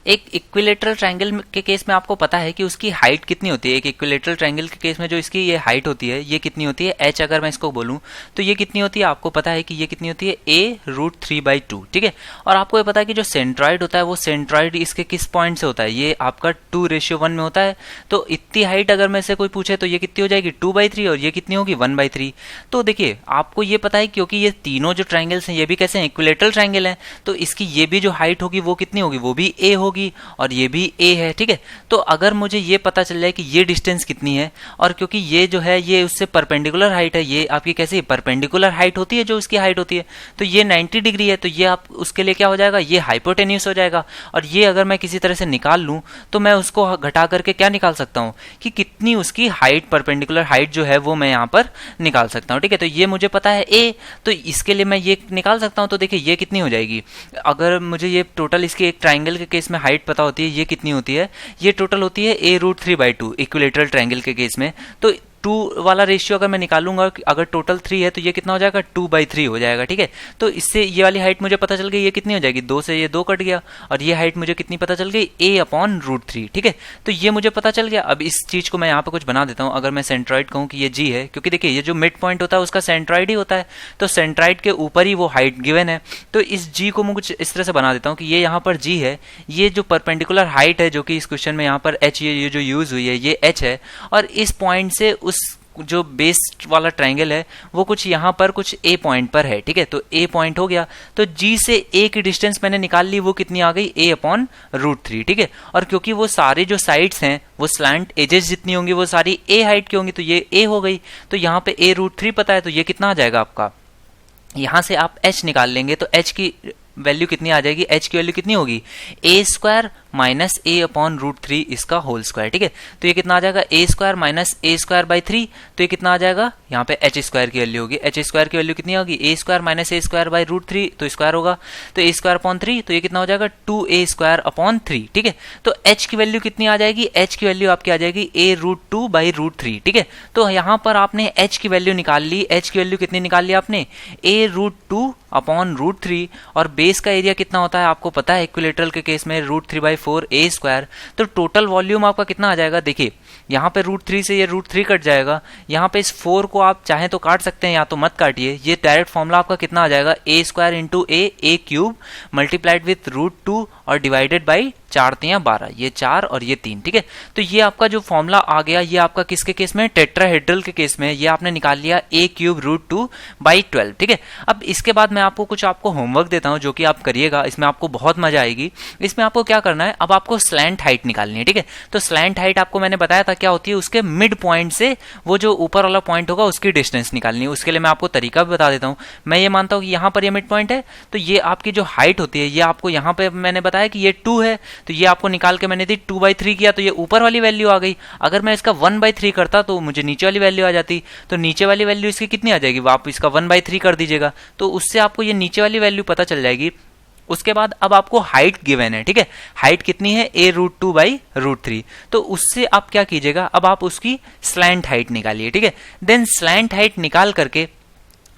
एक इक्विलेटरल ट्रायंगल के केस में आपको पता है कि उसकी हाइट कितनी होती है। एक इक्विलेटरल ट्रायंगल के केस में जो इसकी ये हाइट होती है ये कितनी होती है, h अगर मैं इसको बोलूं तो ये कितनी होती है, आपको पता है कि ये कितनी होती है, a√3/2। ठीक है, और आपको ये पता है कि जो सेंट्रॉइड होता है वो सेंट्रॉइड इसके किस पॉइंट से होता है, ये आपका 2:1 में होता है। तो इतनी हाइट अगर मैं से कोई पूछे तो ये कितनी हो जाएगी, 2/3, और ये कितनी होगी, 1/3। तो देखिए आपको ये पता है क्योंकि ये तीनों जो ट्रायंगल्स हैं ये भी कैसे हैं, इक्विलेटरल ट्रायंगल हैं, तो इसकी ये भी जो हाइट होगी वो कितनी होगी, वो भी a होगी और ये भी a है। ठीक है, तो अगर मुझे ये पता चल जाए कि ये डिस्टेंस कितनी है, और क्योंकि ये जो है ये उससे परपेंडिकुलर हाइट है, ये आपकी कैसी परपेंडिकुलर हाइट होती है जो उसकी हाइट होती है, तो ये 90 डिग्री है, तो ये आप उसके लिए क्या हो जाएगा, ये हाइपोटेन्यूस हो जाएगा। और ये अगर मैं किसी तरह से निकाल लूं तो मैं उसको घटा करके क्या निकाल सकता हूं कि कितनी उसकी हाइट, परपेंडिकुलर हाइट जो है वो मैं यहाँ पर निकाल सकता हूँ। ठीक है, तो ये मुझे पता है a, तो इसके लिए मैं ये निकाल सकता हूँ। तो देखिए ये कितनी हो जाएगी, अगर मुझे ये टोटल इसकी एक ट्राइंगल के केस में हाइट पता होती है, ये कितनी होती है, ये टोटल होती है a√3/2 इक्विलेटरल ट्रायंगल के केस में। तो 2 वाला रेशियो अगर मैं निकालूंगा, अगर टोटल 3 है तो ये कितना हो जाएगा 2/3 हो जाएगा, ठीक है। तो इससे ये वाली हाइट मुझे पता चल गई, ये कितनी हो जाएगी 2 से ये 2 कट गया, और ये हाइट मुझे कितनी पता चल गई a/√3, ठीक है। तो ये मुझे पता चल गया। अब इस चीज को मैं यहाँ पे कुछ बना देता हूँ। अगर मैं सेंट्रॉइड कहूँ कि ये g है, क्योंकि देखिए ये जो मिड पॉइंट होता है उसका सेंट्रॉइड ही होता है, तो सेंट्रॉइड के ऊपर ही वो हाइट गिवन है। तो इस g को मैं कुछ इस तरह से बना देता हूँ कि ये यहाँ पर g है, ये जो परपेंडिकुलर हाइट है जो कि इस क्वेश्चन में यहाँ पर h ये जो यूज हुई है ये h है, और इस पॉइंट से उस जो बेस वाला ट्रायंगल है वो कुछ यहाँ पर कुछ a पॉइंट पर है, ठीक है। तो a पॉइंट हो गया, तो g से a की डिस्टेंस मैंने निकाल ली, वो कितनी आ गई a/√3, ठीक है। और क्योंकि वो सारे जो साइड्स हैं वो स्लैंट एजेस जितनी होंगी वो सारी a हाइट की होंगी, तो ये a हो गई। तो यहाँ पे a√3 पता है, तो ये कितना आ जाएगा आपका, यहाँ से आप h निकाल लेंगे तो h की वैल्यू कितनी आ जाएगी, h की वैल्यू कितनी होगी a² माइनस a/√3 इसका होल स्क्वायर, ठीक है। तो ये कितना आ जाएगा a² माइनस a²/3, तो ये कितना आ जाएगा, यहाँ पे h² की वैल्यू होगी, h² की वैल्यू कितनी होगी a² माइनस a²/√3, तो स्क्वायर होगा, तो a²/3, तो ये कितना हो जाएगा 2a²/3, ठीक है। तो h की वैल्यू कितनी आ जाएगी, h की वैल्यू आपकी आ जाएगी a√2/√3, ठीक है। तो यहाँ पर आपने h की वैल्यू निकाल ली, h की वैल्यू कितनी निकाल ली आपने a√2/√3, और बेस का एरिया कितना होता है आपको पता है, इक्विलेटरल के केस में √3/4a²। तो टोटल वॉल्यूम आपका कितना आ जाएगा, देखिए यहाँ पे √3 से ये √3 कट जाएगा, यहाँ पे इस 4 को आप चाहें तो काट सकते हैं या तो मत काटिए। ये डायरेक्ट फॉर्मूला आपका कितना आ जाएगा a² into a³ multiplied with √2 और डिवाइडेड बाई 4×3=12, ये 4 और ये 3, ठीक है। तो ये आपका जो फॉर्मूला आ गया ये आपका किसके केस में, टेट्राहेड्रल के केस में, ये आपने निकाल लिया a³√2/12, ठीक है। अब इसके बाद मैं आपको होमवर्क देता हूं जो कि आप करिएगा, इसमें आपको बहुत मजा आएगी। इसमें आपको क्या करना है, अब आपको स्लैंट हाइट निकालनी है, ठीक है। तो स्लैंट हाइट आपको मैंने बताया था क्या होती है, उसके मिड पॉइंट से वो जो ऊपर वाला पॉइंट होगा उसकी डिस्टेंस निकालनी है। उसके लिए मैं आपको तरीका भी बता देता हूं। मैं ये मानता हूं कि यहाँ पर ये मिड पॉइंट है, तो ये आपकी जो हाइट होती है ये आपको यहाँ पे मैंने बताया कि ये 2 है, तो ये आपको निकाल के मैंने दी 2/3 किया, तो ये ऊपर वाली वैल्यू आ गई। अगर मैं इसका 1/3 करता तो मुझे नीचे वाली वैल्यू आ जाती, तो नीचे वाली वैल्यू इसकी कितनी आ जाएगी, आप इसका 1/3 कर दीजिएगा, तो उससे आपको ये नीचे वाली वैल्यू पता चल जाएगी। उसके बाद अब आपको हाइट गिवन है, ठीक है, हाइट कितनी है a√2/√3, तो उससे आप क्या कीजिएगा, अब आप उसकी स्लैंट हाइट निकालिए, ठीक है। देन स्लैंट हाइट निकाल करके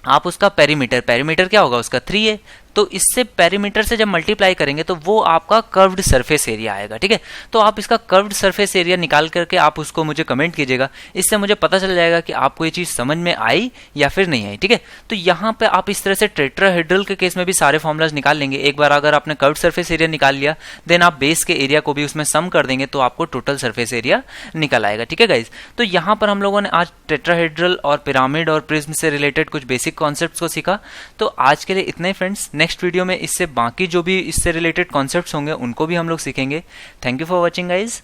आप उसका पेरीमीटर क्या होगा उसका 3 है, तो इससे पेरीमीटर से जब मल्टीप्लाई करेंगे तो वो आपका कर्व्ड सरफेस एरिया आएगा, ठीक है। तो आप इसका कर्व्ड सरफेस एरिया निकाल करके आप उसको मुझे कमेंट कीजिएगा, इससे मुझे पता चल जाएगा कि आपको ये चीज समझ में आई या फिर नहीं आई, ठीक है। तो यहाँ पे आप इस तरह से टेट्राहेड्रल के केस में भी सारे फॉर्मुलाज निकाल लेंगे। एक बार अगर आपने कर्व्ड सरफेस एरिया निकाल लिया, देन आप बेस के एरिया को भी उसमें सम कर देंगे तो आपको टोटल सरफेस एरिया निकल आएगा, ठीक है गाइज। तो यहाँ पर हम लोगों ने आज टेट्राहेड्रल और पिरामिड और प्रिज्म से रिलेटेड कुछ बेसिक कॉन्सेप्ट्स को सीखा। तो आज के लिए इतने फ्रेंड्स, नेक्स्ट वीडियो में इससे बाकी जो भी इससे रिलेटेड कॉन्सेप्ट्स होंगे उनको भी हम लोग सीखेंगे। Thank you for watching guys.